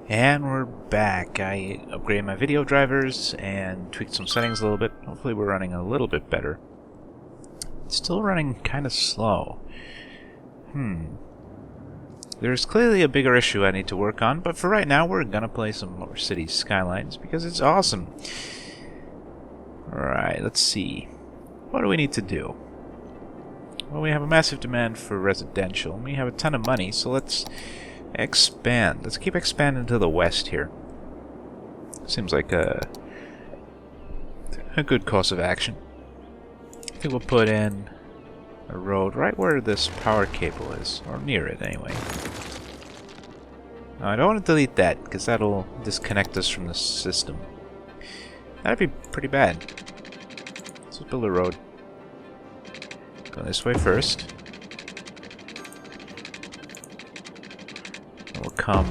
And we're back. I upgraded my video drivers and tweaked some settings a little bit. Hopefully we're running a little bit better. It's still running kind of slow. There's clearly a bigger issue I need to work on, but for right now we're gonna play some more Cities Skylines because it's awesome. Alright, let's see. What do we need to do? Well, we have a massive demand for residential. We have a ton of money, so let's expand. Let's keep expanding to the west here. Seems like a good course of action. I think we'll put in a road right where this power cable is, or near it anyway. Now, I don't want to delete that because that'll disconnect us from the system. That'd be pretty bad. Let's build a road. Go this way first. We'll come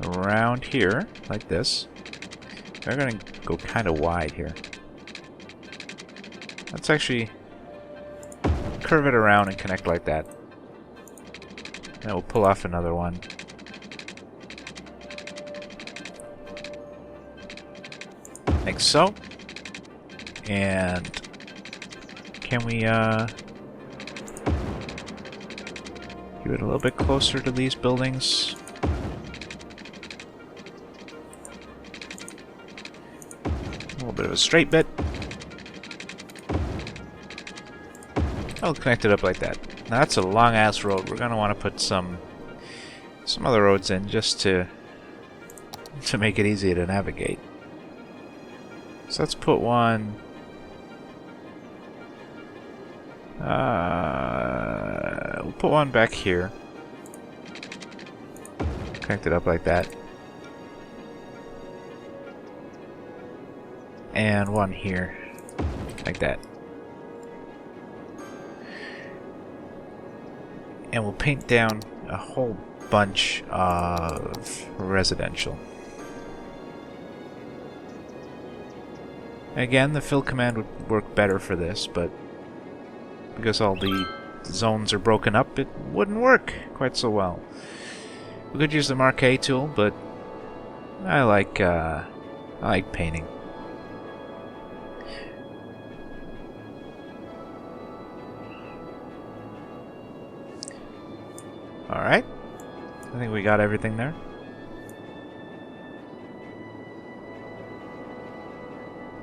around here, like this. We're going to go kind of wide here. Let's actually curve it around and connect like that. Then we'll pull off another one. Like so. And can we get it a little bit closer to these buildings? A little bit of a straight bit. I'll connect it up like that. Now that's a long ass road. We're gonna want to put some other roads in just to make it easier to navigate. So let's put one. We'll put one back here. Connect it up like that. And one here. Like that. And we'll paint down a whole bunch of residential. Again, the fill command would work better for this, but because all the zones are broken up, it wouldn't work quite so well. We could use the Marquee tool, but I like painting. Alright, I think we got everything there.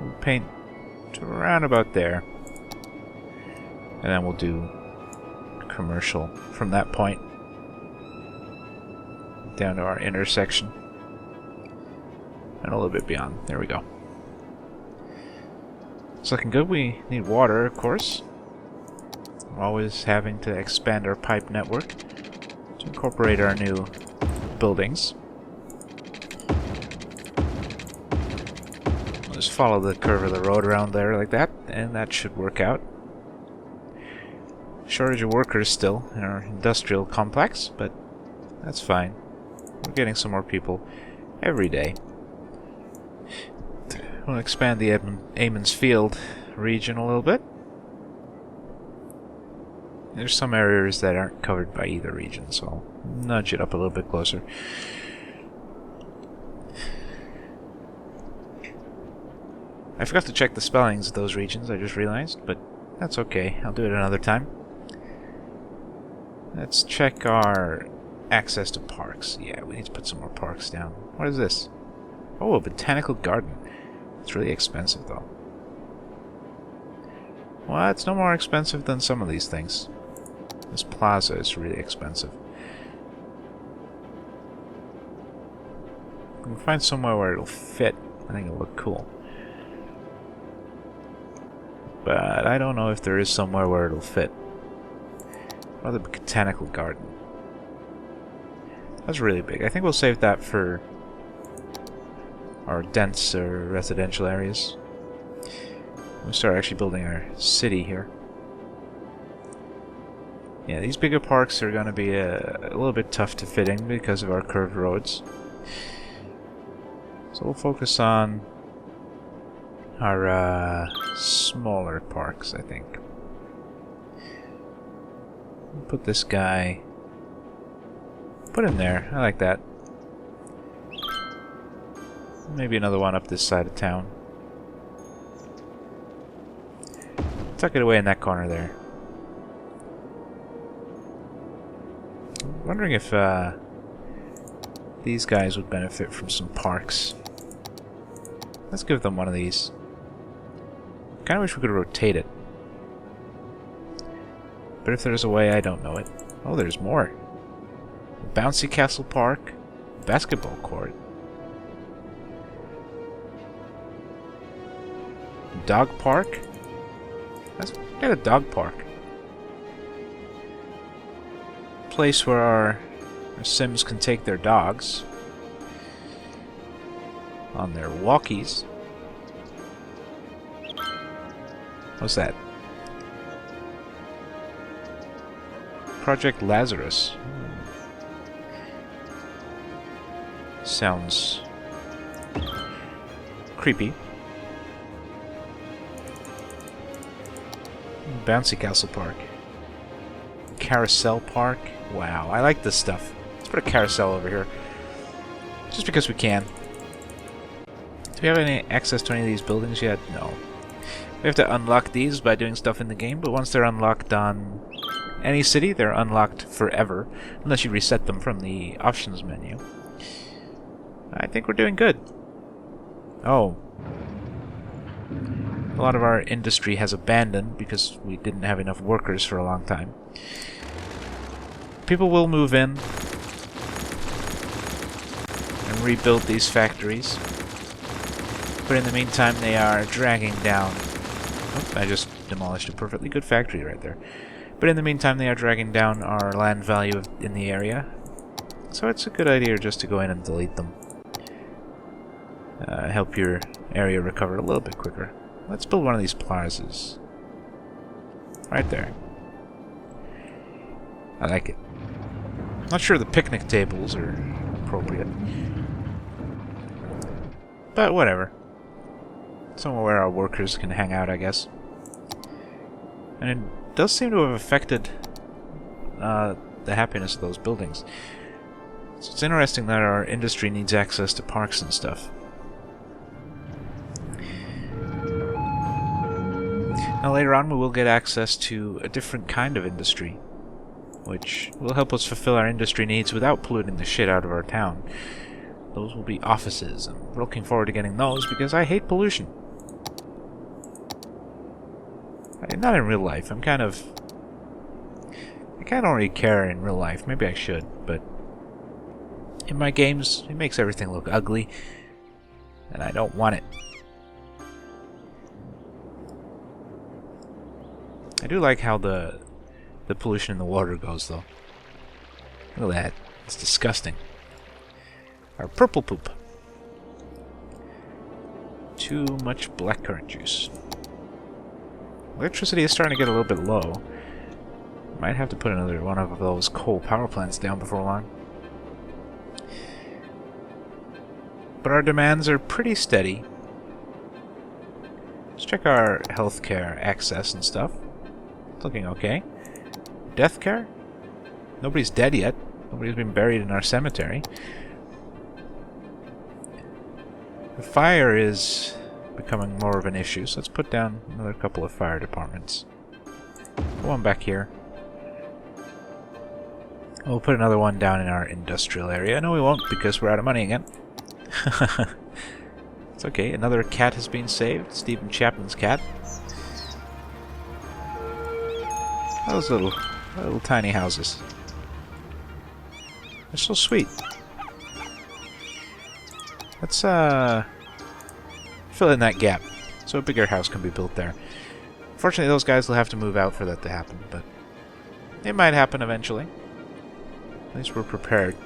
We'll paint to around about there. And then we'll do commercial from that point down to our intersection. And a little bit beyond. There we go. It's looking good. We need water, of course. We're always having to expand our pipe network to incorporate our new buildings. We'll just follow the curve of the road around there like that, and that should work out. Shortage of workers still in our industrial complex, but that's fine. We're getting some more people every day. We'll expand the Amons Field region a little bit. There's some areas that aren't covered by either region, so I'll nudge it up a little bit closer. I forgot to check the spellings of those regions, I just realized, but that's okay. I'll do it another time. Let's check our access to parks. Yeah, we need to put some more parks down. What is this? Oh, a botanical garden. It's really expensive, though. Well, it's no more expensive than some of these things. This plaza is really expensive. We can find somewhere where it'll fit. I think it'll look cool. But I don't know if there is somewhere where it'll fit. Oh, the botanical garden. That's really big. I think we'll save that for our denser residential areas. We'll start actually building our city here. Yeah, these bigger parks are going to be a little bit tough to fit in because of our curved roads. So we'll focus on our smaller parks, I think. Put this guy... Put him there. I like that. Maybe another one up this side of town. Tuck it away in that corner there. I'm wondering if these guys would benefit from some parks. Let's give them one of these. Kinda wish we could rotate it. But if there's a way, I don't know it. Oh, there's more. Bouncy Castle Park. Basketball court. Dog park? Let's get a dog park. Place where our Sims can take their dogs on their walkies. What's that? Project Lazarus. Sounds creepy. Bouncy Castle Park. Carousel Park. Wow, I like this stuff. Let's put a carousel over here. Just because we can. Do we have any access to any of these buildings yet? No. We have to unlock these by doing stuff in the game, but once they're unlocked on any city, they're unlocked forever, unless you reset them from the options menu. I think we're doing good. Oh. A lot of our industry has abandoned because we didn't have enough workers for a long time. People will move in and rebuild these factories. But in the meantime, they are dragging down... Oh, I just demolished a perfectly good factory right there. But in the meantime, they are dragging down our land value in the area. So it's a good idea just to go in and delete them. Help your area recover a little bit quicker. Let's build one of these plazas. Right there. I like it. Not sure the picnic tables are appropriate. But whatever. Somewhere where our workers can hang out, I guess. And it does seem to have affected the happiness of those buildings. So it's interesting that our industry needs access to parks and stuff. Now later on we will get access to a different kind of industry, which will help us fulfill our industry needs without polluting the shit out of our town. Those will be offices. I'm looking forward to getting those because I hate pollution. Not in real life. I kind of don't really care in real life. Maybe I should, but in my games, it makes everything look ugly, and I don't want it. I do like how the pollution in the water goes, though. Look at that. It's disgusting. Our purple poop. Too much blackcurrant juice. Electricity is starting to get a little bit low. Might have to put another one of those coal power plants down before long. But our demands are pretty steady. Let's check our healthcare access and stuff. It's looking okay. Death care? Nobody's dead yet. Nobody's been buried in our cemetery. The fire is becoming more of an issue, so let's put down another couple of fire departments. One back here. We'll put another one down in our industrial area. No, we won't, because we're out of money again. It's okay. Another cat has been saved. Stephen Chapman's cat. Those little tiny houses. They're so sweet. Let's fill in that gap so a bigger house can be built there. Fortunately, those guys will have to move out for that to happen, but it might happen eventually. At least we're prepared.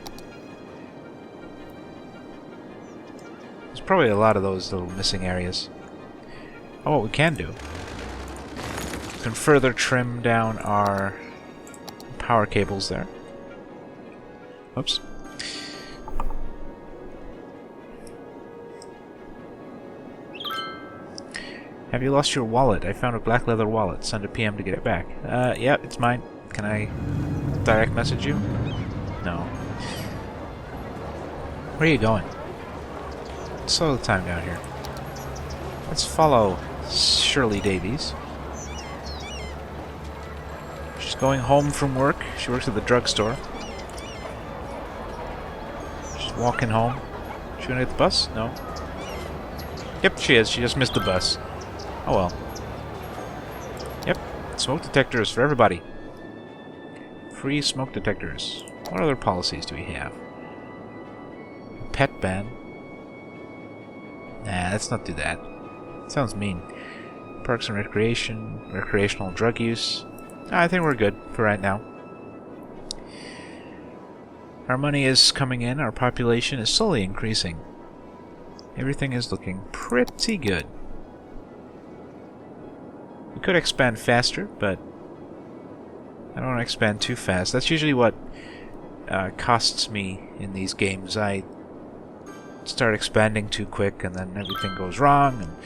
There's probably a lot of those little missing areas. Oh, what we can do. We can further trim down our power cables there. Oops. Have you lost your wallet? I found a black leather wallet. Send a PM to get it back. Yeah, it's mine. Can I direct message you? No. Where are you going? Slow the time down here. Let's follow Shirley Davies. She's going home from work. She works at the drugstore. She's walking home. She gonna get the bus? No. Yep, she is. She just missed the bus. Oh well. Yep. Smoke detectors for everybody. Free smoke detectors. What other policies do we have? Pet ban. Nah, let's not do that. Sounds mean. Parks and recreation, recreational drug use. I think we're good for right now. Our money is coming in, our population is slowly increasing. Everything is looking pretty good. We could expand faster, but I don't want to expand too fast. That's usually what costs me in these games. I start expanding too quick and then everything goes wrong and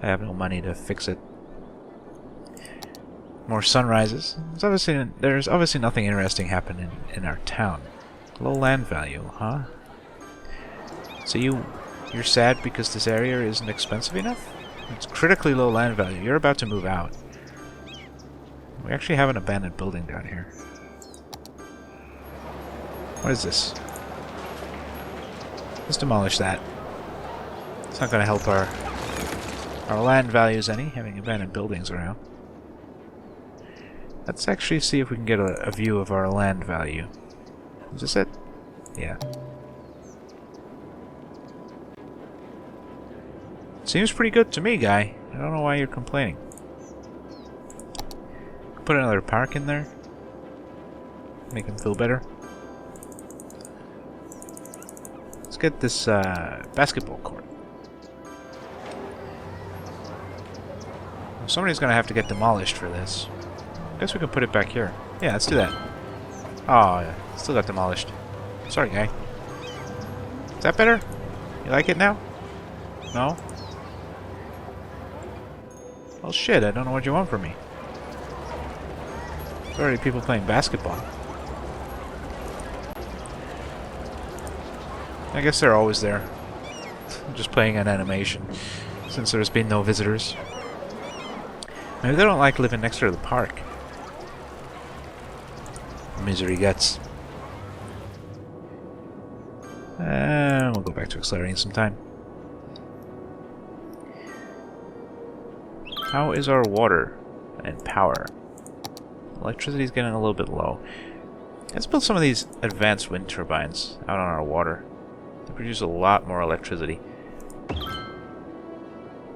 I have no money to fix it. More sunrises. There's obviously nothing interesting happening in our town. Low land value, huh? So you're sad because this area isn't expensive enough? It's critically low land value. You're about to move out. We actually have an abandoned building down here. What is this? Let's demolish that. It's not going to help our land values any, having abandoned buildings around. Let's actually see if we can get a view of our land value. Is this it? Yeah. Seems pretty good to me, guy. I don't know why you're complaining. Put another park in there. Make him feel better. Let's get this basketball court. Somebody's gonna have to get demolished for this. Guess we can put it back here. Yeah, let's do that. Oh, yeah. Still got demolished. Sorry, guy. Is that better? You like it now? No? Well, shit, I don't know what you want from me. There's already people playing basketball. I guess they're always there. I'm just playing an animation, since there's been no visitors. Maybe they don't like living next to the park. Misery guts. And we'll go back to accelerating sometime. How is our water and power? Electricity's getting a little bit low. Let's build some of these advanced wind turbines out on our water. They produce a lot more electricity.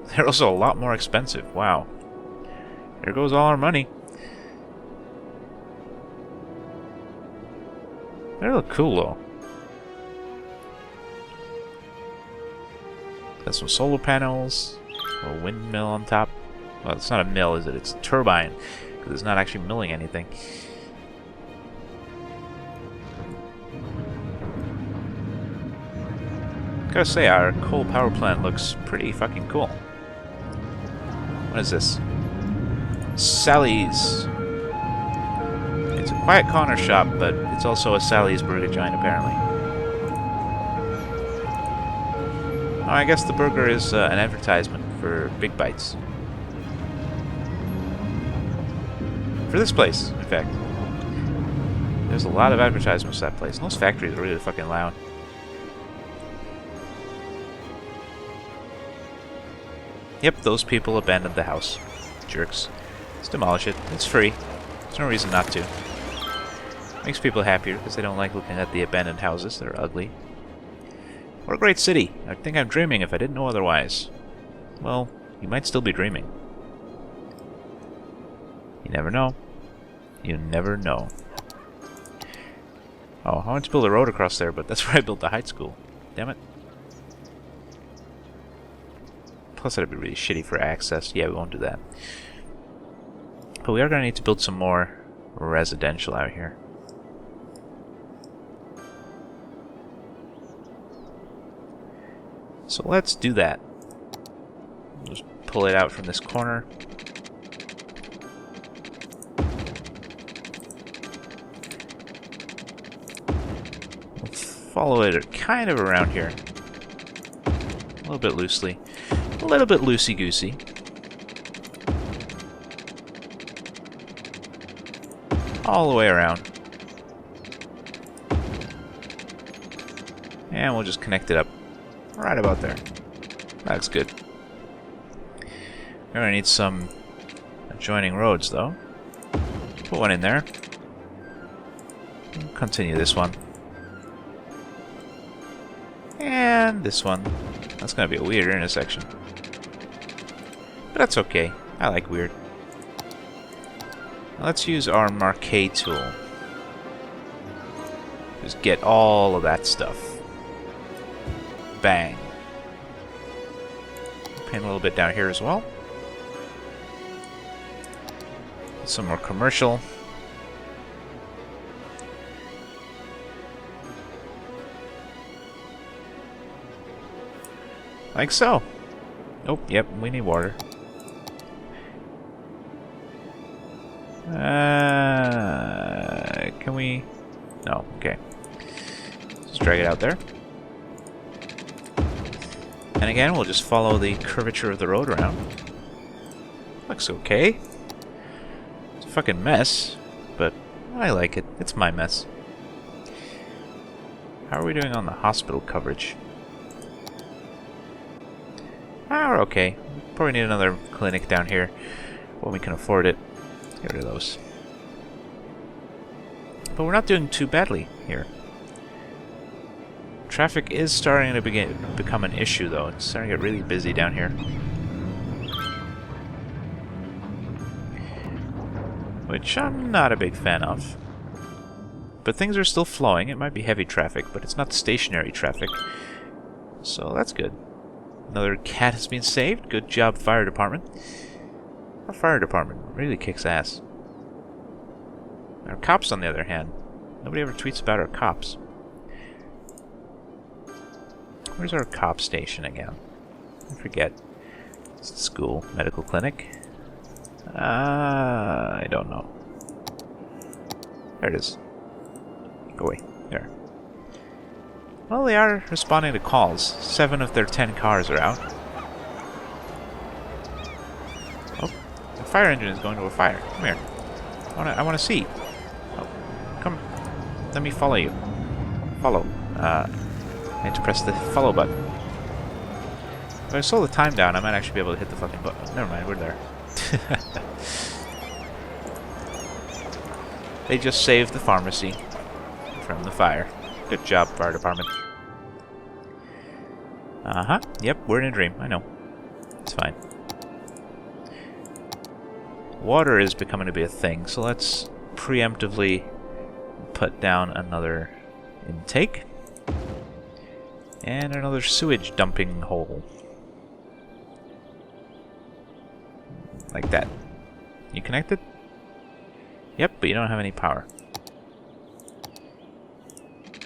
They're also a lot more expensive. Wow. There goes all our money. They look cool though. Got some solar panels, a little windmill on top. Well, it's not a mill, is it? It's a turbine, because it's not actually milling anything. Gotta say, our coal power plant looks pretty fucking cool. What is this? Sally's. It's a quiet corner shop, but it's also a Sally's burger joint, apparently. Oh, I guess the burger is an advertisement for Big Bites. For this place, in fact. There's a lot of advertisements for that place. And those factories are really fucking loud. Yep, those people abandoned the house. Jerks. Let's demolish it. It's free. There's no reason not to. Makes people happier because they don't like looking at the abandoned houses. They're ugly. What a great city. I'd think I'm dreaming if I didn't know otherwise. Well, you might still be dreaming. You never know. You never know. Oh, I wanted to build a road across there, but that's where I built the high school. Damn it. Plus, that'd be really shitty for access. Yeah, we won't do that. But we are going to need to build some more residential out here. So let's do that. Just pull it out from this corner. We'll follow it kind of around here. A little bit loosely. A little bit loosey-goosey. All the way around. And we'll just connect it up. Right about there. That's good. We're gonna need some adjoining roads, though. Put one in there. Continue this one. And this one. That's gonna be a weird intersection. But that's okay. I like weird. Now let's use our marquee tool. Just get all of that stuff. Bang. Paint a little bit down here as well. Some more commercial. Like so. Oh, yep, we need water. Can we? No, okay. Just drag it out there. And again, we'll just follow the curvature of the road around. Looks okay. It's a fucking mess, but I like it. It's my mess. How are we doing on the hospital coverage? Ah, we're okay. Probably need another clinic down here when we can afford it. Get rid of those. But we're not doing too badly here. Traffic is starting to become an issue, though. It's starting to get really busy down here. Which I'm not a big fan of. But things are still flowing. It might be heavy traffic, but it's not stationary traffic. So that's good. Another cat has been saved. Good job, fire department. Our fire department really kicks ass. Our cops, on the other hand, nobody ever tweets about our cops. Where's our cop station again? I forget. It's the school, medical clinic. I don't know. There it is. Go away. There. Well, they are responding to calls. 7 of their 10 cars are out. Oh, the fire engine is going to a fire. Come here. I want to see. Oh, come. Let me follow you. Follow. I need to press the follow button. If I slow the time down, I might actually be able to hit the fucking button. Never mind, we're there. They just saved the pharmacy from the fire. Good job, fire department. Uh-huh. Yep, we're in a dream. I know. It's fine. Water is becoming to be a thing, so let's preemptively put down another intake. And another sewage dumping hole. Like that. You connected? Yep, but you don't have any power.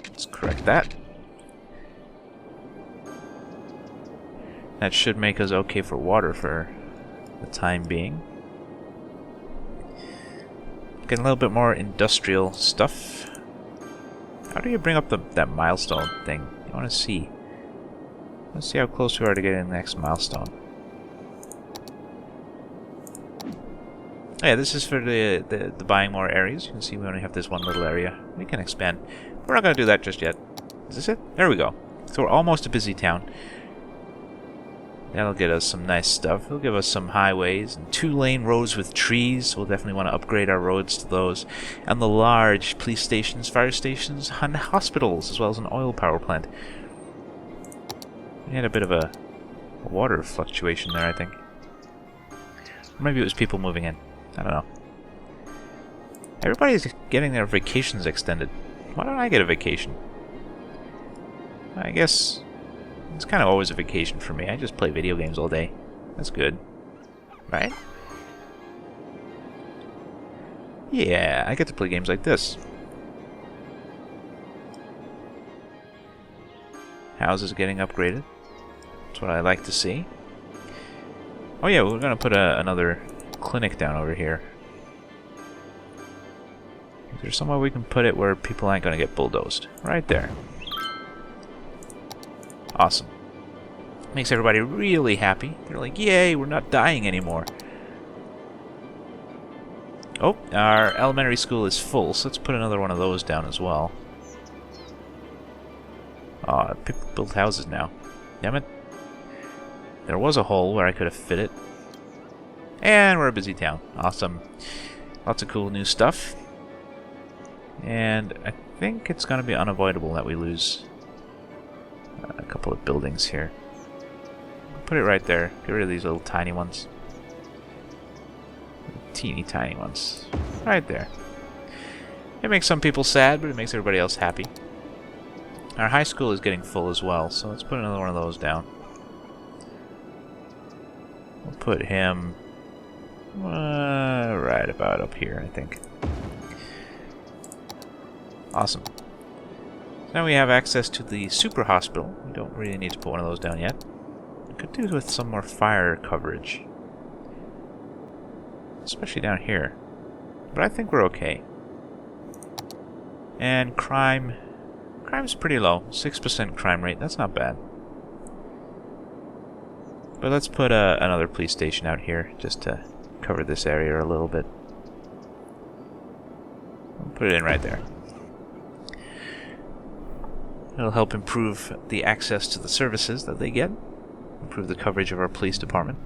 Let's correct that. That should make us okay for water for the time being. Getting a little bit more industrial stuff. How do you bring up that milestone thing? I want to see. Let's see how close we are to getting the next milestone. Yeah, this is for the buying more areas. You can see we only have this one little area. We can expand. We're not going to do that just yet. Is this it? There we go. So we're almost a busy town. That'll get us some nice stuff. It'll give us some highways and 2-lane roads with trees. We'll definitely want to upgrade our roads to those. And the large police stations, fire stations, and hospitals, as well as an oil power plant. We had a bit of a water fluctuation there, I think. Or maybe it was people moving in. I don't know. Everybody's getting their vacations extended. Why don't I get a vacation? I guess it's kind of always a vacation for me. I just play video games all day. That's good. Right? Yeah, I get to play games like this. Houses getting upgraded. That's what I like to see. Oh yeah, we're going to put another clinic down over here. Is there somewhere we can put it where people aren't going to get bulldozed? Right there. Awesome. Makes everybody really happy. They're like, yay, we're not dying anymore. Oh, our elementary school is full, so let's put another one of those down as well. Aw, people build houses now. Damn it. There was a hole where I could have fit it. And we're a busy town. Awesome. Lots of cool new stuff. And I think it's going to be unavoidable that we lose a couple of buildings here. Put it right there. Get rid of these little tiny ones. Teeny tiny ones. Right there. It makes some people sad, but it makes everybody else happy. Our high school is getting full as well, so let's put another one of those down. We'll put him right about up here, I think. Awesome. So now we have access to the super hospital. We don't really need to put one of those down yet. We could do with some more fire coverage. Especially down here. But I think we're okay. And crime. Crime's pretty low. 6% crime rate. That's not bad. But let's put another police station out here just to cover this area a little bit. I'll put it in right there. It'll help improve the access to the services that they get. Improve the coverage of our police department.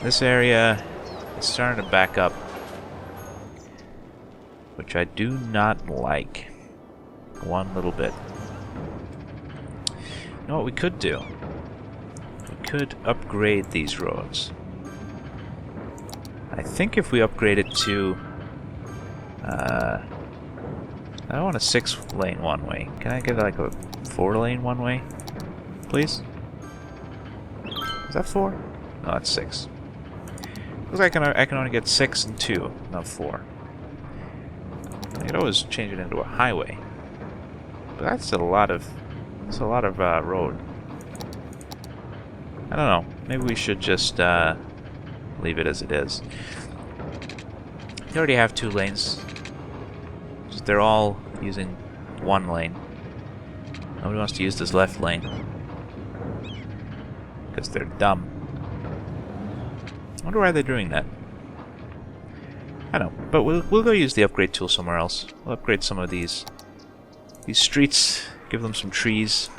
This area is starting to back up, which I do not like one little bit. You know what we could do? We could upgrade these roads. I think if we upgrade it to... I want a 6-lane one-way. Can I get like a 4-lane one-way? Please? Is that 4? No, that's 6. Looks like I can only get 6 and 2, not 4. I could always change it into a highway. But that's a lot of... That's a lot of road. I don't know. Maybe we should just leave it as it is. You already have 2 lanes. Just they're all using 1 lane. Nobody wants to use this left lane. Because they're dumb. I wonder why they're doing that. I don't know. But we'll go use the upgrade tool somewhere else. We'll upgrade some of these streets. Give them some trees.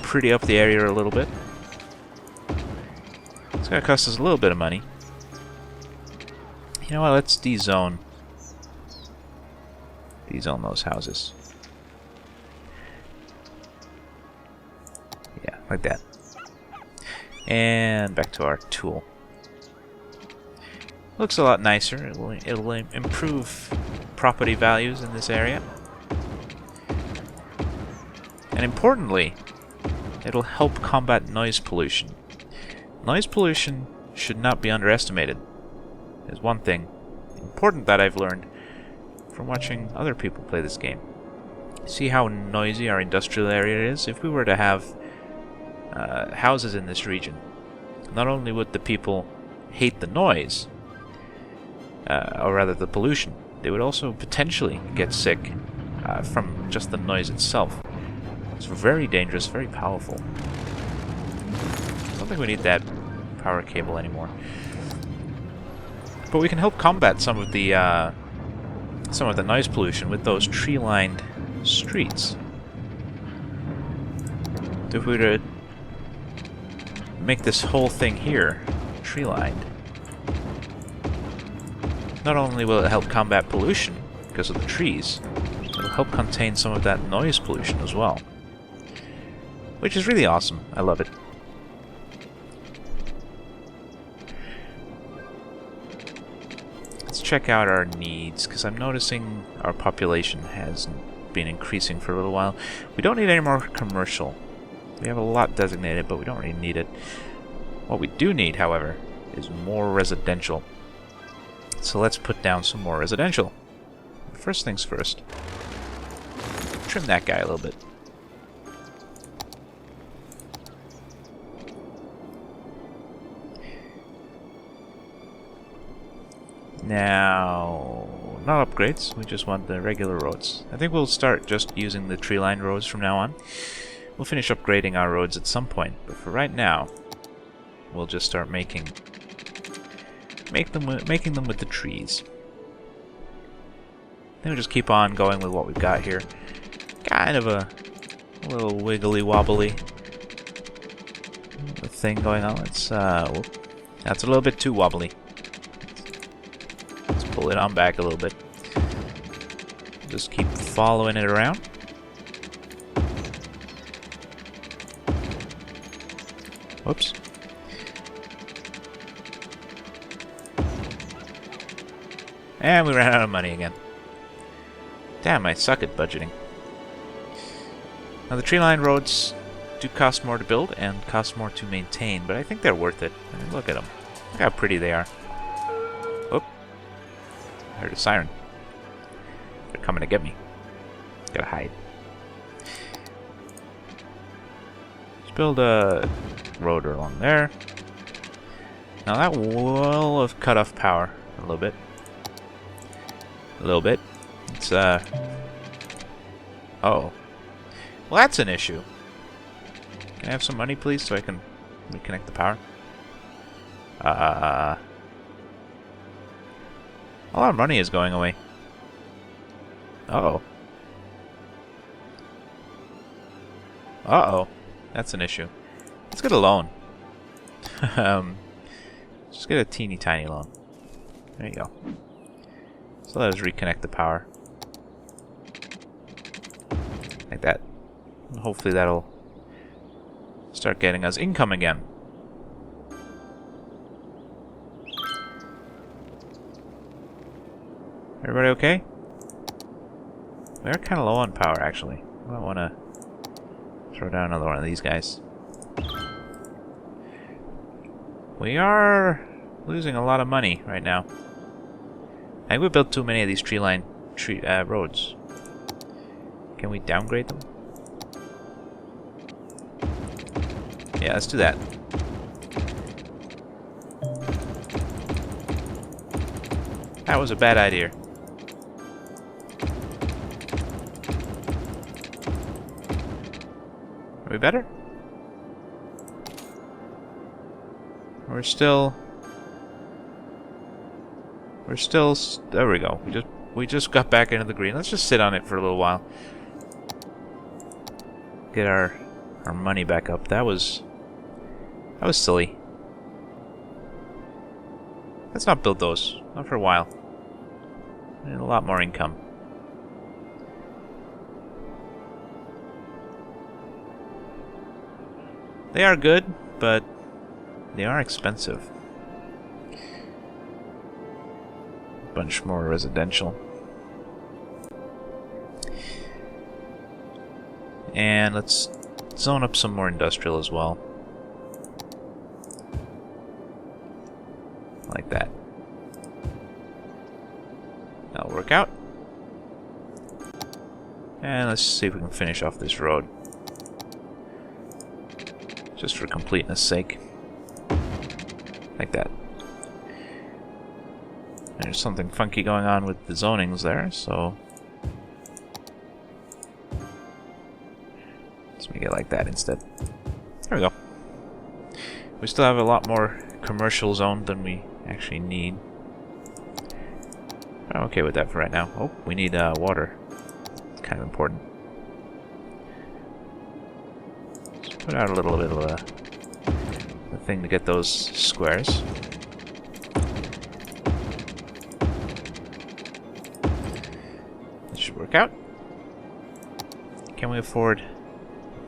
Pretty up the area a little bit. It's going to cost us a little bit of money. You know what? Let's dezone. Dezone those houses. Yeah, like that. And back to our tool. Looks a lot nicer. It'll improve property values in this area. And importantly, it'll help combat noise pollution. Noise pollution should not be underestimated. There's one thing important that I've learned from watching other people play this game. See how noisy our industrial area is? If we were to have houses in this region, not only would the people hate the noise, or rather the pollution, they would also potentially get sick from just the noise itself. It's very dangerous, very powerful. I don't think we need that power cable anymore. But we can help combat some of the noise pollution with those tree-lined streets. So if we were to make this whole thing here tree-lined, not only will it help combat pollution because of the trees, it'll help contain some of that noise pollution as well. Which is really awesome. I love it. Let's check out our needs, because I'm noticing our population has been increasing for a little while. We don't need any more commercial. We have a lot designated, but we don't really need it. What we do need, however, is more residential. So let's put down some more residential. First things first. Trim that guy a little bit. Now, not upgrades. We just want the regular roads. I think we'll start just using the tree-lined roads from now on. We'll finish upgrading our roads at some point, but for right now, we'll just start making them with the trees. Then we'll just keep on going with what we've got here. Kind of a little wiggly wobbly thing going on. Let's that's a little bit too wobbly. Let's pull it on back a little bit. Just keep following it around. Whoops. And we ran out of money again. Damn, I suck at budgeting. Now the tree-lined roads do cost more to build and cost more to maintain, but I think they're worth it. I mean, look at them. Look how pretty they are. Oh, I heard a siren. They're coming to get me. Gotta hide. Let's build a road along there. Now that will have cut off power a little bit. A little bit. It's oh. Well, that's an issue. Can I have some money, please, so I can reconnect the power? A lot of money is going away. Uh-oh. Uh-oh. That's an issue. Let's get a loan. Just get a teeny tiny loan. There you go. So let us reconnect the power. Like that. And hopefully that'll start getting us income again. Everybody okay? We're kind of low on power, actually. I might want to throw down another one of these guys. We are losing a lot of money right now. I think we built too many of these tree-lined roads. Can we downgrade them? Yeah, let's do that. That was a bad idea. Are we better? We're still... There we go. We just got back into the green. Let's just sit on it for a little while. Get our money back up. That was silly. Let's not build those. Not for a while. We need a lot more income. They are good, but they are expensive. A bunch more residential. And let's zone up some more industrial as well. Like that. That'll work out. And let's see if we can finish off this road. Just for completeness sake. Like that. There's something funky going on with the zonings there, so... let's make it like that instead. There we go. We still have a lot more commercial zone than we actually need. I'm okay with that for right now. Oh, we need water. It's kind of important. Let's put out a little bit of a thing to get those squares. This should work out. Can we afford to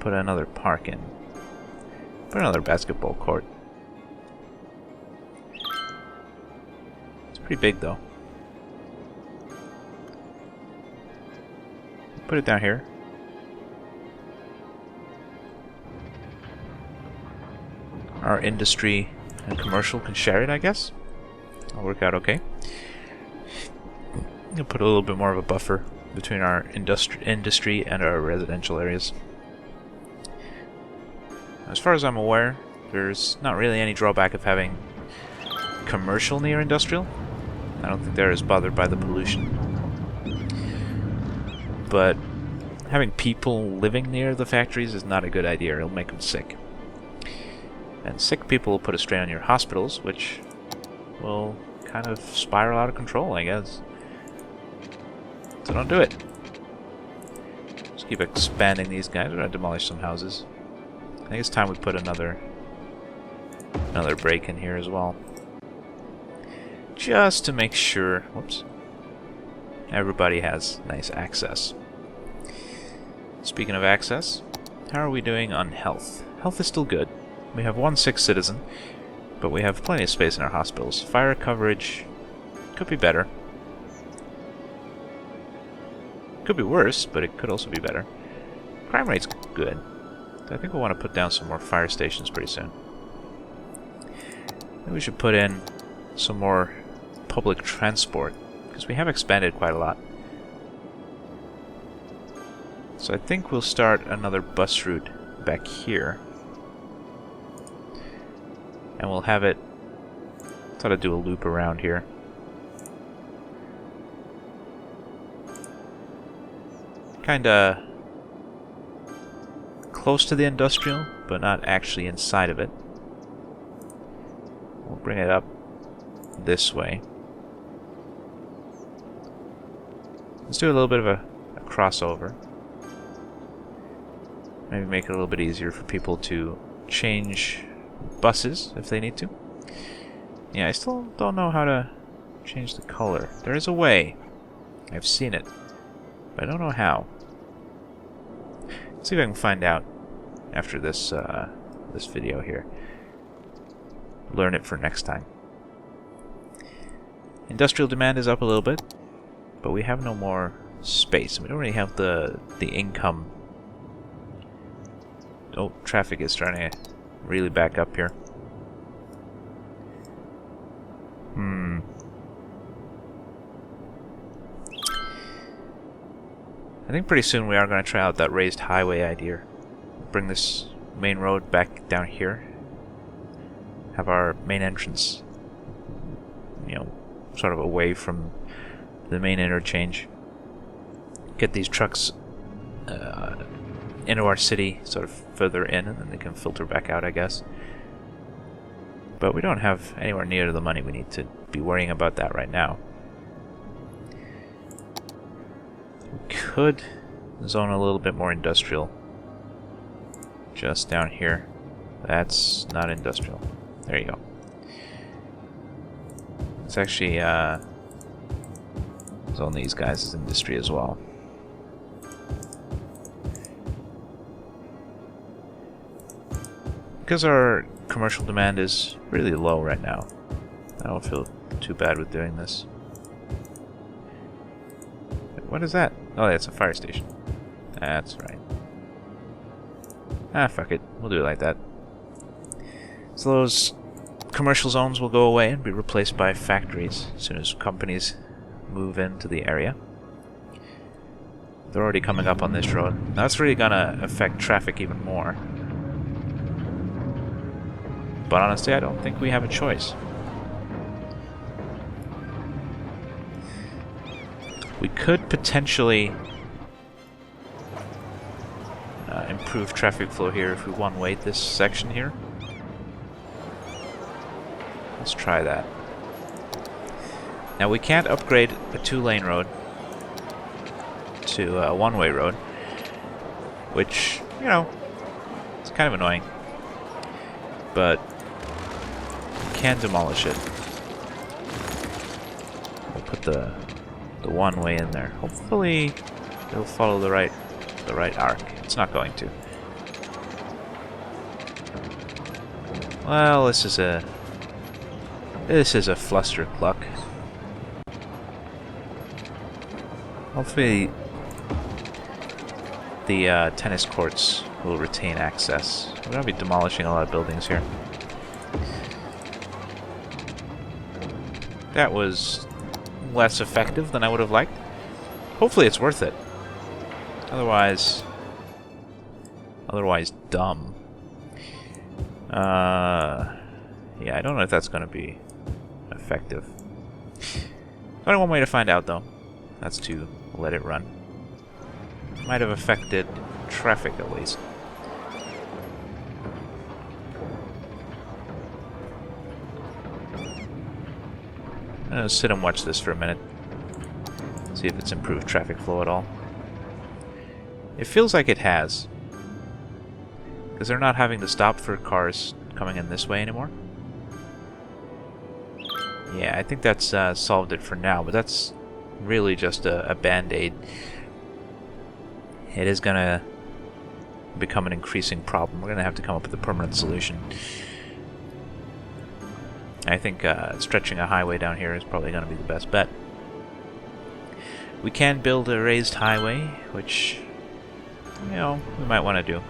put another park in? Put another basketball court. It's pretty big though. Put it down here. Our industry and commercial can share it, I guess. That'll work out okay. I'll put a little bit more of a buffer between our industry and our residential areas. As far as I'm aware, there's not really any drawback of having commercial near industrial. I don't think they're as bothered by the pollution. but having people living near the factories is not a good idea. It'll make them sick. And sick people will put a strain on your hospitals, which will kind of spiral out of control, I guess. So don't do it. Just keep expanding these guys. We're going to demolish some houses. I think it's time we put another break in here as well. Just to make sure, whoops, everybody has nice access. Speaking of access, how are we doing on health? Health is still good. We have 1 sick citizen, but we have plenty of space in our hospitals. Fire coverage could be better. Could be worse, but it could also be better. Crime rate's good. I think we'll want to put down some more fire stations pretty soon. Maybe we should put in some more public transport, because we have expanded quite a lot. So I think we'll start another bus route back here. And we'll have it sort of do a loop around here. Kinda close to the industrial, but not actually inside of it. We'll bring it up this way. Let's do a little bit of a crossover. Maybe make it a little bit easier for people to change buses if they need to. Yeah, I still don't know how to change the color. There is a way. I've seen it, but I don't know how. Let's see if I can find out after this this video here. Learn it for next time. Industrial demand is up a little bit, but we have no more space. We don't really have the income. Oh, traffic is starting to really back up here. I think pretty soon we are going to try out that raised highway idea. Bring this main road back down here. Have our main entrance, you know, sort of away from the main interchange. Get these trucks into our city, sort of further in, and then they can filter back out, I guess. But we don't have anywhere near the money we need to be worrying about that right now. We could zone a little bit more industrial just down here. That's not industrial. There you go. Let's actually zone these guys as industry as well. Because our commercial demand is really low right now, I don't feel too bad with doing this. What is that? Oh, that's a fire station. That's right. Ah, fuck it. We'll do it like that. So those commercial zones will go away and be replaced by factories as soon as companies move into the area. They're already coming up on this road. That's really gonna affect traffic even more. But honestly, I don't think we have a choice. We could potentially improve traffic flow here if we one-way this section here. Let's try that. Now we can't upgrade a 2-lane road to a one-way road, which, you know, it's kind of annoying. But we can demolish it. We'll put the one-way in there. Hopefully it'll follow the right arc. It's not going to. Well, this is a flustercluck. Hopefully the tennis courts will retain access. We're going to be demolishing a lot of buildings here. That was less effective than I would have liked. Hopefully it's worth it. Otherwise dumb. Yeah, I don't know if that's going to be effective. Only one way to find out, though. That's to let it run. Might have affected traffic at least. I'm gonna sit and watch this for a minute. See if it's improved traffic flow at all. It feels like it has. Because they're not having to stop for cars coming in this way anymore. Yeah, I think that's solved it for now, but that's really just a band-aid. It is going to become an increasing problem. We're going to have to come up with a permanent solution. I think stretching a highway down here is probably going to be the best bet. We can build a raised highway, which, you know, we might want to do.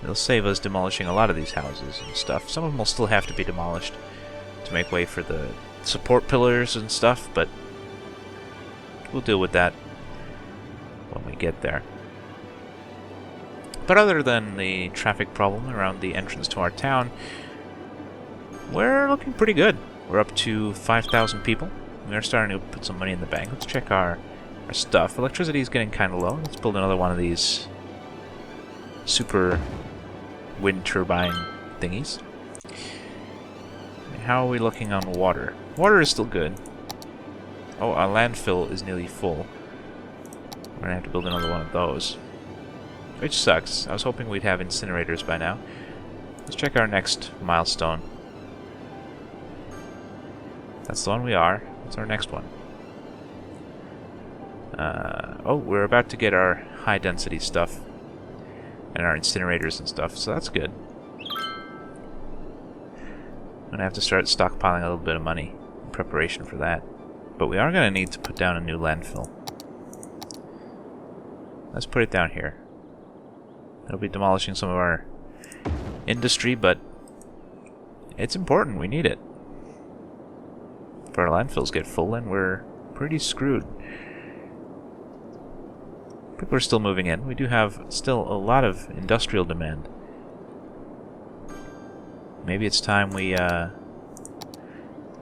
It'll save us demolishing a lot of these houses and stuff. Some of them will still have to be demolished to make way for the support pillars and stuff, but we'll deal with that when we get there. But other than the traffic problem around the entrance to our town, we're looking pretty good. We're up to 5,000 people. We're starting to put some money in the bank. Let's check our stuff. Electricity is getting kind of low. Let's build another one of these super wind turbine thingies. How are we looking on water? Water is still good. Oh, our landfill is nearly full. We're gonna have to build another one of those, which sucks. I was hoping we'd have incinerators by now. Let's check our next milestone. That's the one we are. What's our next one? Oh, we're about to get our high density stuff and our incinerators and stuff, so that's good. I'm gonna have to start stockpiling a little bit of money in preparation for that. But we are gonna need to put down a new landfill. Let's put it down here. It'll be demolishing some of our industry, but it's important. We need it. If our landfills get full, then we're pretty screwed. People are still moving in. We do have still a lot of industrial demand. Maybe it's time we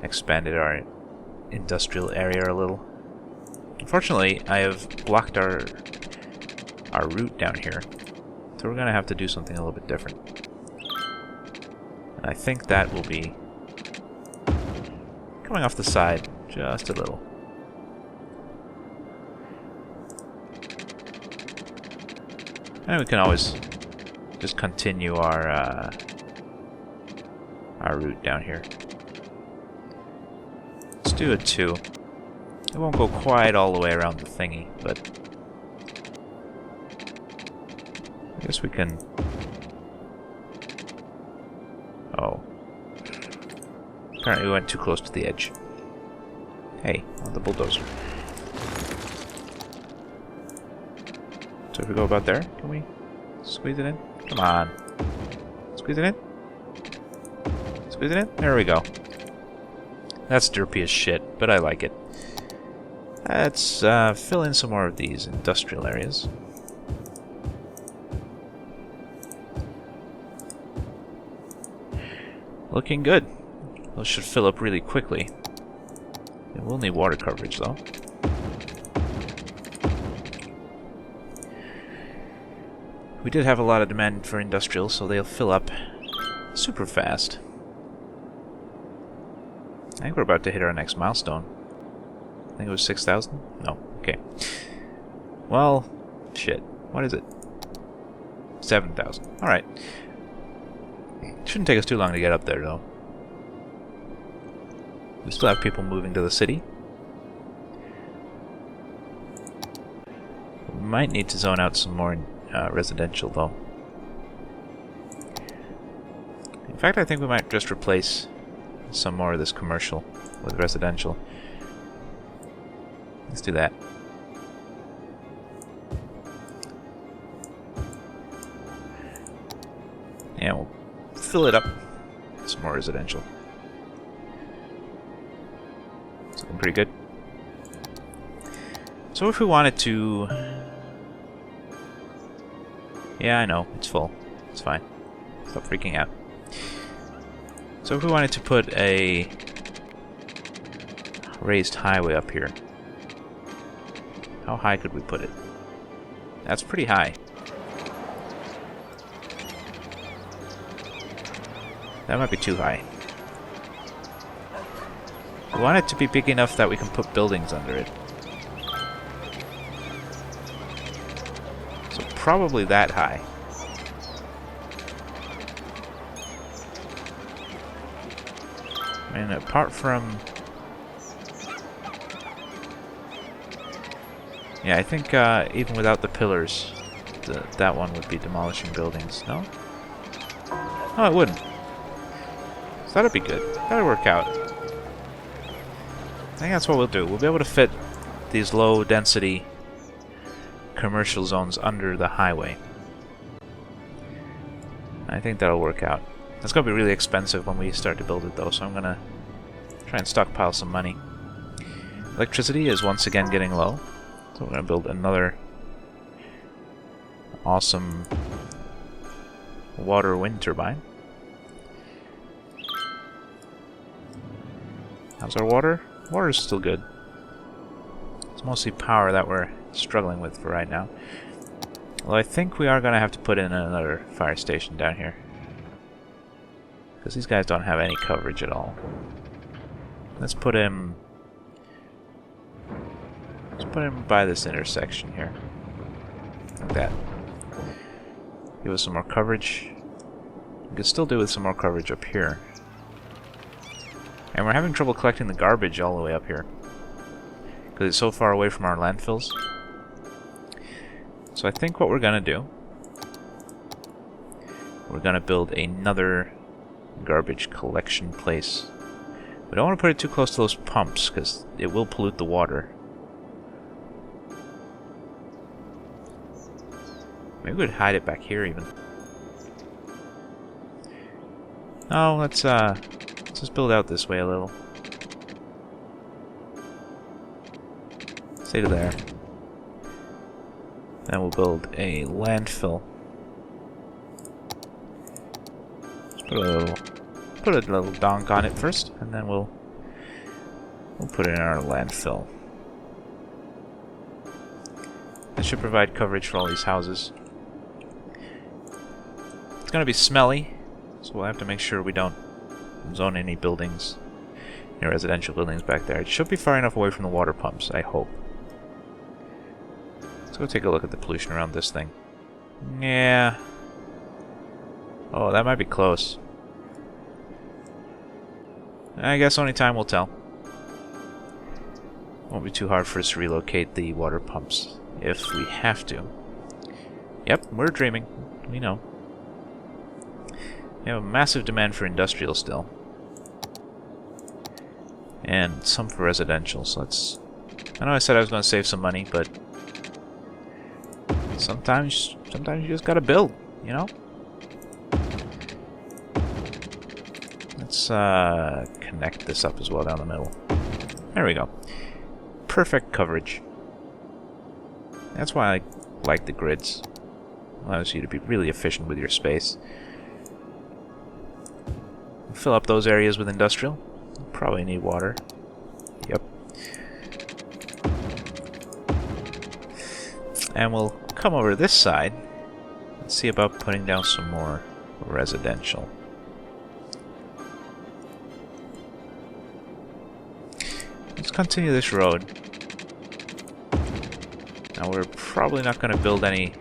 expanded our industrial area a little. Unfortunately, I have blocked our route down here, so we're gonna have to do something a little bit different. And I think that will be coming off the side just a little. And we can always just continue our route down here. Let's do a 2. It won't go quite all the way around the thingy, but I guess we can. Oh. Apparently we went too close to the edge. Hey, on the bulldozer. So if we go about there, can we squeeze it in? Come on. Squeeze it in? Squeeze it in? There we go. That's derpy as shit, but I like it. Let's fill in some more of these industrial areas. Looking good. Those should fill up really quickly. It will need water coverage though. We did have a lot of demand for industrial, so they'll fill up super fast. I think we're about to hit our next milestone. I think it was 6,000? No. Okay. Well, shit. What is it? 7,000. Alright. Shouldn't take us too long to get up there, though. We still have people moving to the city. We might need to zone out some more residential, though. In fact, I think we might just replace some more of this commercial with residential. Let's do that. Yeah, we'll fill it up with some more residential. It's looking pretty good. So if we wanted to... Yeah, I know, it's full. It's fine. Stop freaking out. So if we wanted to put a raised highway up here, how high could we put it? That's pretty high. That might be too high. We want it to be big enough that we can put buildings under it. So probably that high. And apart from... Yeah, I think even without the pillars, that one would be demolishing buildings. No? Oh, it wouldn't. So that'd be good. That'd work out. I think that's what we'll do. We'll be able to fit these low-density commercial zones under the highway. I think that'll work out. It's going to be really expensive when we start to build it, though, so I'm going to try and stockpile some money. Electricity is once again getting low, so we're going to build another awesome water wind turbine. How's our water? Water's still good. It's mostly power that we're struggling with for right now. Well, I think we are going to have to put in another fire station down here. Because these guys don't have any coverage at all. Let's put him by this intersection here. Like that. Give us some more coverage. We could still do with some more coverage up here. And we're having trouble collecting the garbage all the way up here. Because it's so far away from our landfills. So I think what we're going to do... We're going to build another garbage collection place. We don't want to put it too close to those pumps, because it will pollute the water. Maybe we could hide it back here, even. No, let's just build out this way a little. Say to there. Then we'll build a landfill. Just put a little donk on it first, and then we'll put it in our landfill. That should provide coverage for all these houses. It's going to be smelly, so we'll have to make sure we don't zone any buildings, any residential buildings back there. It should be far enough away from the water pumps, I hope. Let's go take a look at the pollution around this thing. Yeah. Oh, that might be close. I guess only time will tell. Won't be too hard for us to relocate the water pumps if we have to. Yep, we're dreaming. We know. We have a massive demand for industrial still. And some for residential, so let's... I know I said I was going to save some money, but... Sometimes you just gotta build, you know? Let's connect this up as well down the middle. There we go. Perfect coverage. That's why I like the grids. Allows you to be really efficient with your space. Fill up those areas with industrial. Probably need water. Yep. And we'll come over this side and see about putting down some more residential. Let's continue this road. Now we're probably not going to build any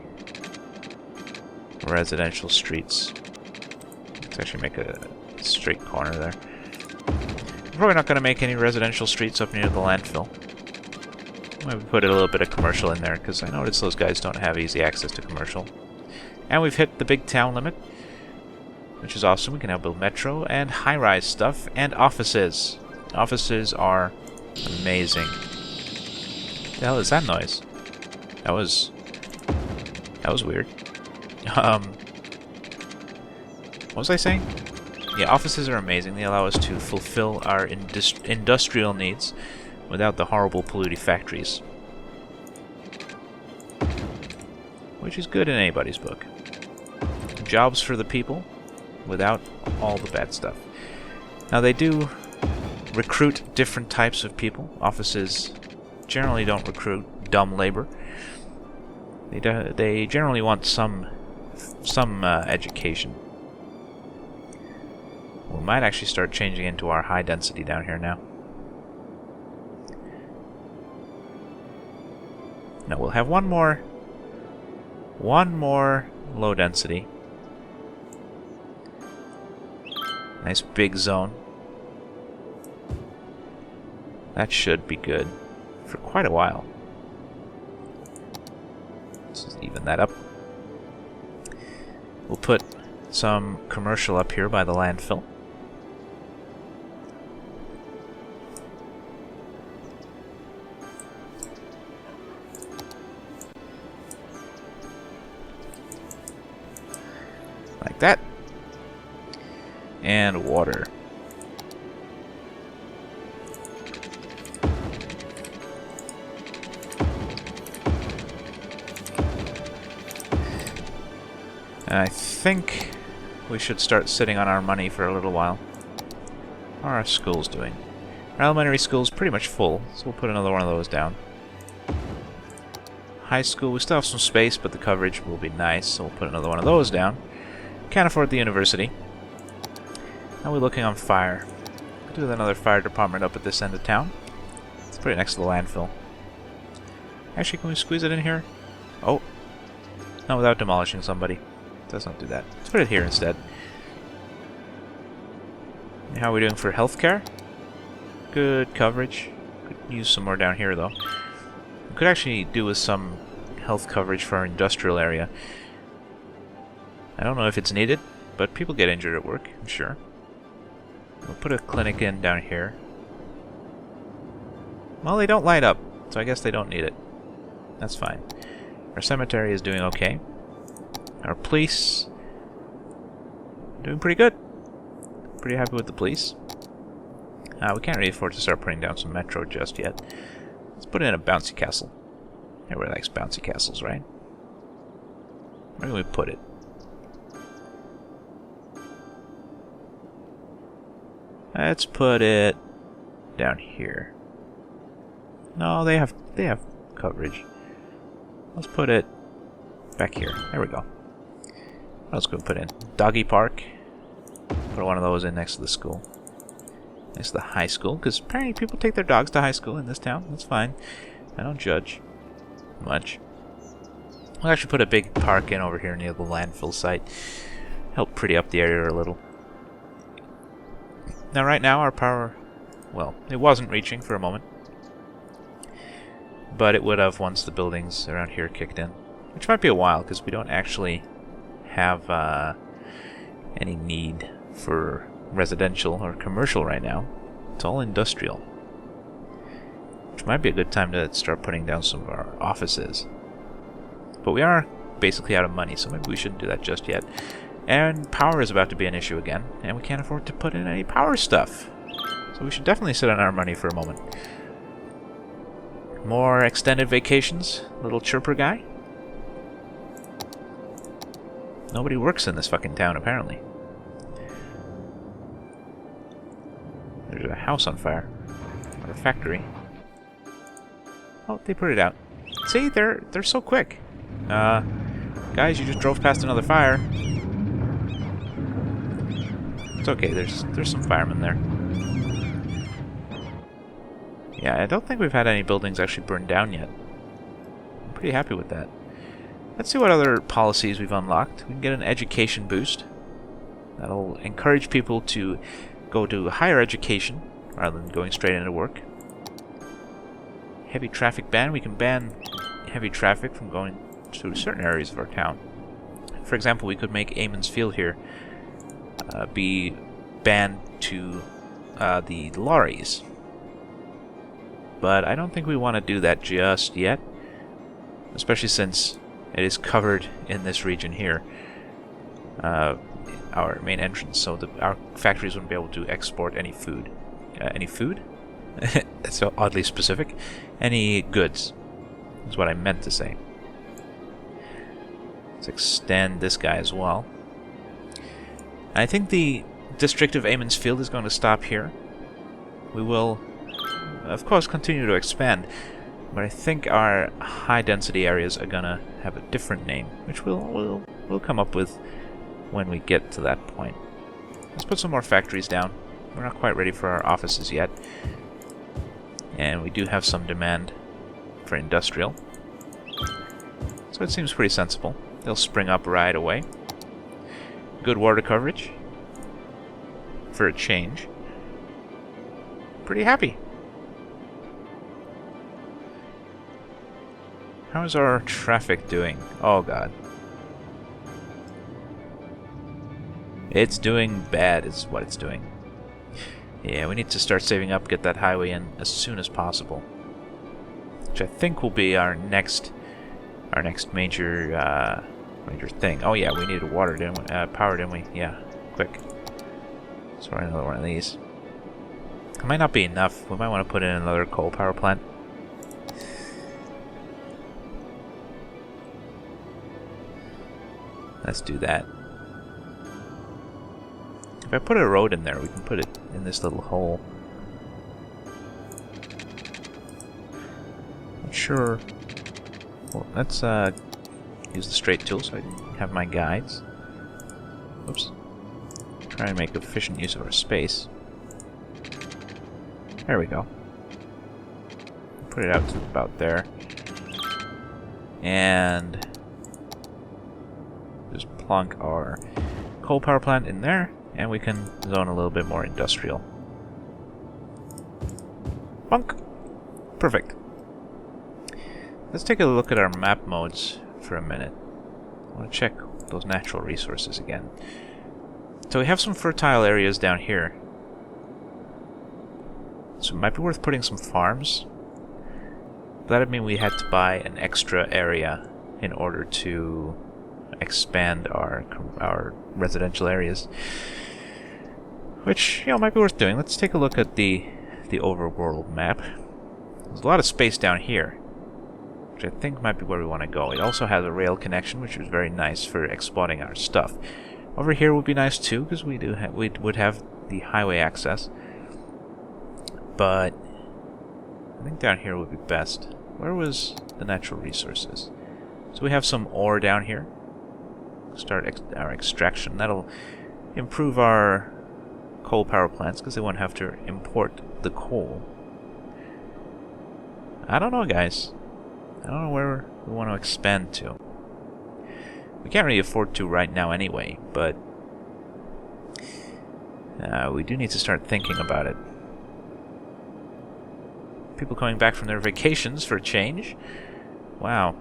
residential streets. Let's actually make a straight corner there. We're probably not going to make any residential streets up near the landfill. Maybe put a little bit of commercial in there, because I noticed those guys don't have easy access to commercial. And we've hit the big town limit, which is awesome. We can now build metro and high-rise stuff and offices. Offices are amazing. What the hell is that noise? That was weird. What was I saying? Yeah, offices are amazing. They allow us to fulfill our industrial needs without the horrible polluting factories. Which is good in anybody's book. Jobs for the people without all the bad stuff. Now they do recruit different types of people. Offices generally don't recruit dumb labor. They generally want some education. We might actually start changing into our high density down here now. No, we'll have one more low density. Nice big zone. That should be good for quite a while. Let's just even that up. We'll put some commercial up here by the landfill. Like that. And water. And I think we should start sitting on our money for a little while. How are our schools doing? Our elementary school's pretty much full, so we'll put another one of those down. High school, we still have some space, but the coverage will be nice, so we'll put another one of those down. Can't afford the university. How are we looking on fire? Could do with another fire department up at this end of town. It's pretty next to the landfill. Actually, can we squeeze it in here? Oh. Not without demolishing somebody. Let's not do that. Let's put it here instead. And how are we doing for healthcare? Good coverage. Could use some more down here, though. We could actually do with some health coverage for our industrial area. I don't know if it's needed, but people get injured at work, I'm sure. We'll put a clinic in down here. Well, they don't light up, so I guess they don't need it. That's fine. Our cemetery is doing okay. Our police... doing pretty good. Pretty happy with the police. We can't really afford to start putting down some metro just yet. Let's put in a bouncy castle. Everybody likes bouncy castles, right? Where can we put it? Let's put it down here. No, they have coverage. Let's put it back here. There we go. Let's go put in doggy park. Put one of those in next to the school. Next to the high school, because apparently people take their dogs to high school in this town. That's fine. I don't judge much. We'll actually put a big park in over here near the landfill site. Help pretty up the area a little. Now right now our power, well, it wasn't reaching for a moment. But it would have once the buildings around here kicked in. Which might be a while, because we don't actually have any need for residential or commercial right now. It's all industrial. Which might be a good time to start putting down some of our offices. But we are basically out of money, so maybe we shouldn't do that just yet. And power is about to be an issue again, and we can't afford to put in any power stuff. So we should definitely sit on our money for a moment. More extended vacations, little chirper guy. Nobody works in this fucking town, apparently. There's a house on fire. Or a factory. Oh, they put it out. See, they're so quick. Guys, you just drove past another fire. It's okay, there's some firemen there. Yeah, I don't think we've had any buildings actually burned down yet. I'm pretty happy with that. Let's see what other policies we've unlocked. We can get an education boost. That'll encourage people to go to higher education rather than going straight into work. Heavy traffic ban. We can ban heavy traffic from going to certain areas of our town. For example, we could make Eamon's Field here be banned to the lorries. But I don't think we want to do that just yet, especially since it is covered in this region here, our main entrance, so our factories wouldn't be able to export any food. Any food? That's so oddly specific. Any goods is what I meant to say. Let's extend this guy as well. I think the district of Eamon's Field is going to stop here. We will, of course, continue to expand, But I think our high-density areas are gonna have a different name, which we'll come up with when we get to that point. Let's put some more factories down. We're not quite ready for our offices yet. And we do have some demand for industrial. So it seems pretty sensible. They'll spring up right away. Good water coverage. For a change. Pretty happy. How's our traffic doing? Oh god. It's doing bad is what it's doing. Yeah, we need to start saving up, get that highway in as soon as possible. Which I think will be our next major major thing. Oh yeah, we needed water, didn't we? Power, didn't we? Yeah, quick. Let's run another one of these. It might not be enough. We might want to put in another coal power plant. Let's do that. If I put a road in there, we can put it in this little hole. Not sure. Well, let's use the straight tool so I can have my guides. Oops. Try and make efficient use of our space. There we go. Put it out to about there. And just plunk our coal power plant in there, and we can zone a little bit more industrial. Bunk! Perfect. Let's take a look at our map modes for a minute. I want to check those natural resources again. So we have some fertile areas down here. So it might be worth putting some farms. That'd mean we had to buy an extra area in order to expand our residential areas. Which, you know, might be worth doing. Let's take a look at the overworld map. There's a lot of space down here, which I think might be where we want to go. It also has a rail connection, which is very nice for exporting our stuff. Over here would be nice too, because we would have the highway access. But I think down here would be best. Where was the natural resources? So we have some ore down here. Start our extraction. That'll improve our coal power plants because they won't have to import the coal. I don't know, guys. I don't know where we want to expand to. We can't really afford to right now anyway, but we do need to start thinking about it. People coming back from their vacations for a change. Wow.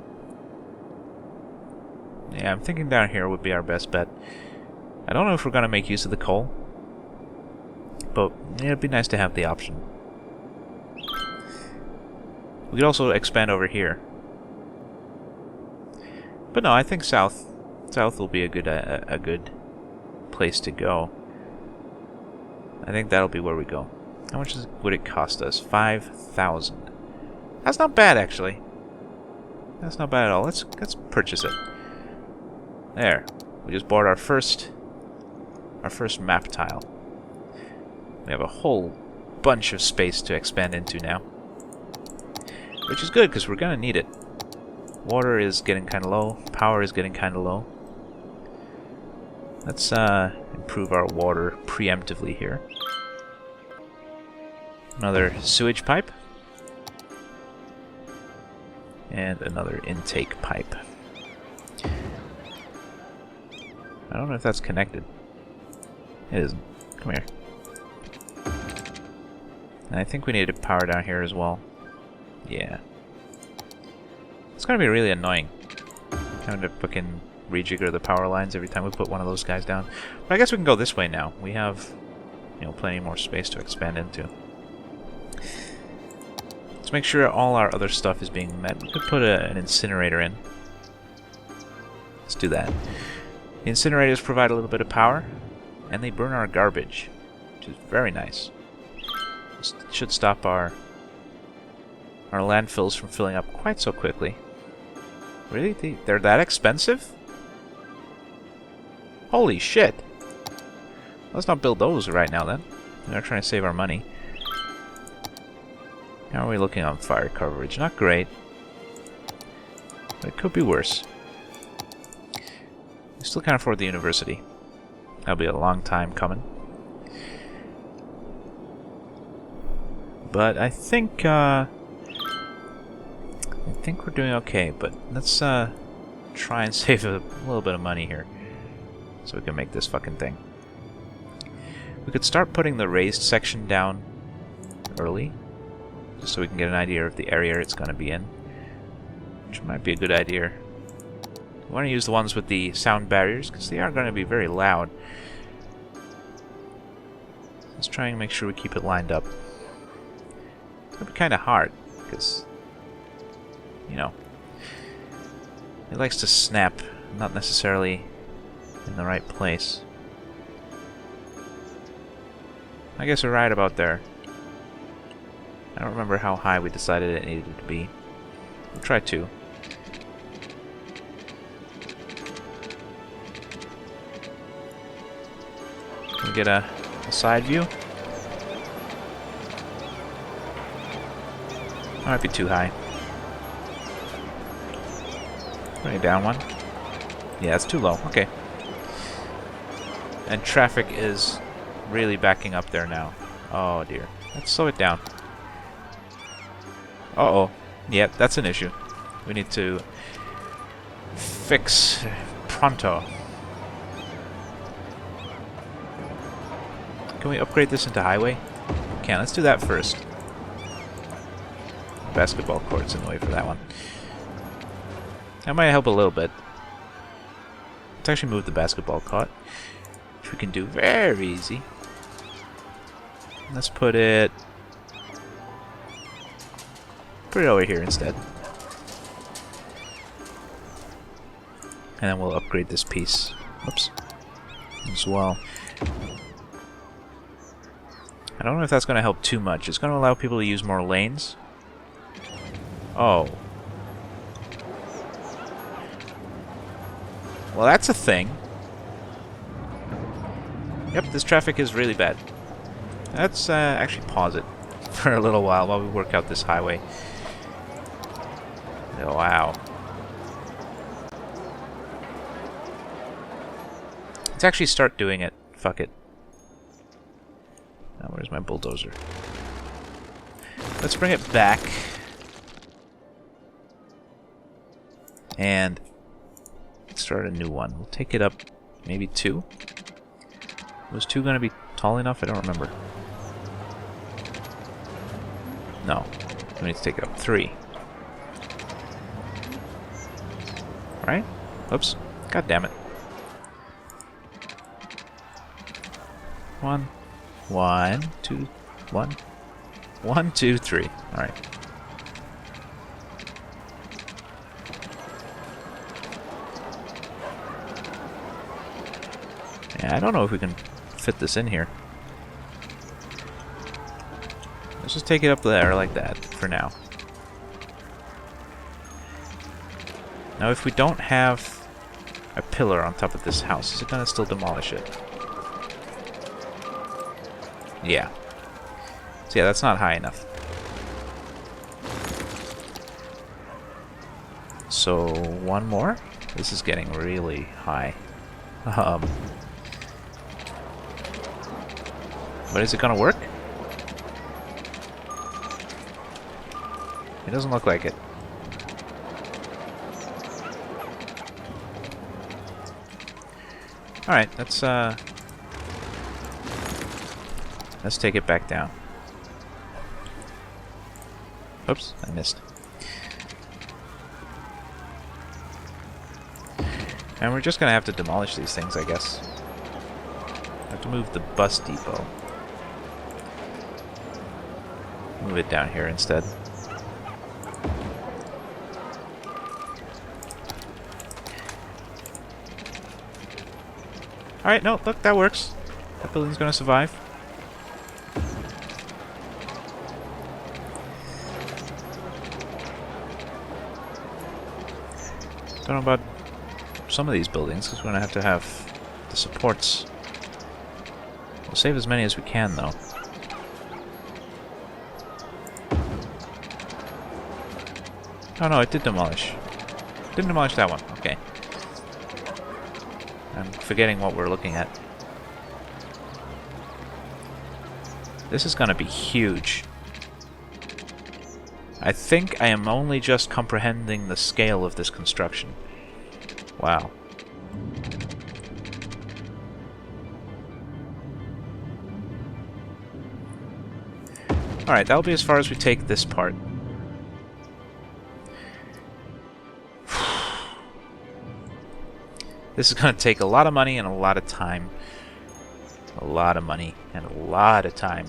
Yeah, I'm thinking down here would be our best bet. I don't know if we're going to make use of the coal, but yeah, it'd be nice to have the option. We could also expand over here. But no, I think south will be a good place to go. I think that'll be where we go. How much would it cost us? 5,000. That's not bad, actually. That's not bad at all. Let's purchase it. There. We just bought our first map tile. We have a whole bunch of space to expand into now, which is good because we're gonna need it. Water is getting kind of low. Power is getting kind of low. Let's improve our water preemptively here. Another sewage pipe. And another intake pipe. I don't know if that's connected. It isn't. Come here. And I think we need to power down here as well. Yeah. It's gonna be really annoying having to fucking rejigger the power lines every time we put one of those guys down. But I guess we can go this way now. We have, you know, plenty more space to expand into. Let's make sure all our other stuff is being met. We could put an incinerator in. Let's do that. The incinerators provide a little bit of power, and they burn our garbage, which is very nice. This should stop our landfills from filling up quite so quickly. Really? They're that expensive? Holy shit! Let's not build those right now then. We're trying to save our money. How are we looking on fire coverage? Not great. But it could be worse. We still can't afford the university. That'll be a long time coming. But I think we're doing okay. But let's try and save a little bit of money here, so we can make this fucking thing. We could start putting the raised section down early, just so we can get an idea of the area it's going to be in, which might be a good idea. We want to use the ones with the sound barriers, because they are going to be very loud. Let's try and make sure we keep it lined up. It's going to be kind of hard, because, you know, it likes to snap, not necessarily in the right place. I guess we're right about there. I don't remember how high we decided it needed to be. We'll try 2. Can we get a side view? Might be too high. Bring it down 1. Yeah, it's too low. Okay. And traffic is really backing up there now. Oh dear. Let's slow it down. Uh-oh. Yep, that's an issue. We need to fix pronto. Can we upgrade this into highway? We can. Let's do that first. Basketball court's in the way for that one. That might help a little bit. Let's actually move the basketball court, which we can do very easy. Let's put it over here instead. And then we'll upgrade this piece. Whoops. As well. I don't know if that's going to help too much. It's going to allow people to use more lanes. Oh. Well, that's a thing. Yep, this traffic is really bad. Let's actually pause it for a little while we work out this highway. Oh, wow. Let's actually start doing it. Fuck it. Now, where's my bulldozer? Let's bring it back. And start a new one. We'll take it up maybe 2. Was 2 going to be tall enough? I don't remember. No. We need to take it up 3. Right? Oops. God damn it. 1, 1, 2, 1. 1, 2, 3. Alright. Yeah, I don't know if we can fit this in here. Let's just take it up there like that for now. Now, if we don't have a pillar on top of this house, is it gonna still demolish it? Yeah. So yeah, that's not high enough. So, 1 more? This is getting really high. But is it gonna work? It doesn't look like it. Alright, let's take it back down. Oops, I missed. And we're just gonna have to demolish these things, I guess. Have to move the bus depot. Move it down here instead. Alright, no, look, that works. That building's gonna survive. Don't know about some of these buildings, because we're gonna have to have the supports. We'll save as many as we can, though. Oh no, it did demolish. Didn't demolish that one. Okay. I'm forgetting what we're looking at. This is going to be huge. I think I am only just comprehending the scale of this construction. Wow. Alright, that'll be as far as we take this part. This is going to take a lot of money and a lot of time. A lot of money and a lot of time.